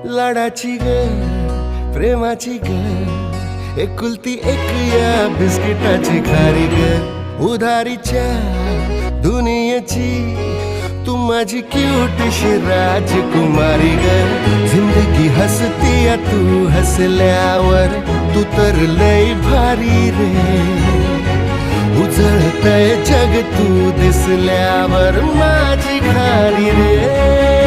लाडाची ग प्रेमाची ग एकुलती एक या बिस्किटाची खारी ग उधारीच्या दुनियेची तू माझी क्यूटशी राजकुमारी ग जिंदगी हसती या तू हसल्यावर तू तर लय भारी रे उजळतय जग तू दिसल्यावर माझी खारी रे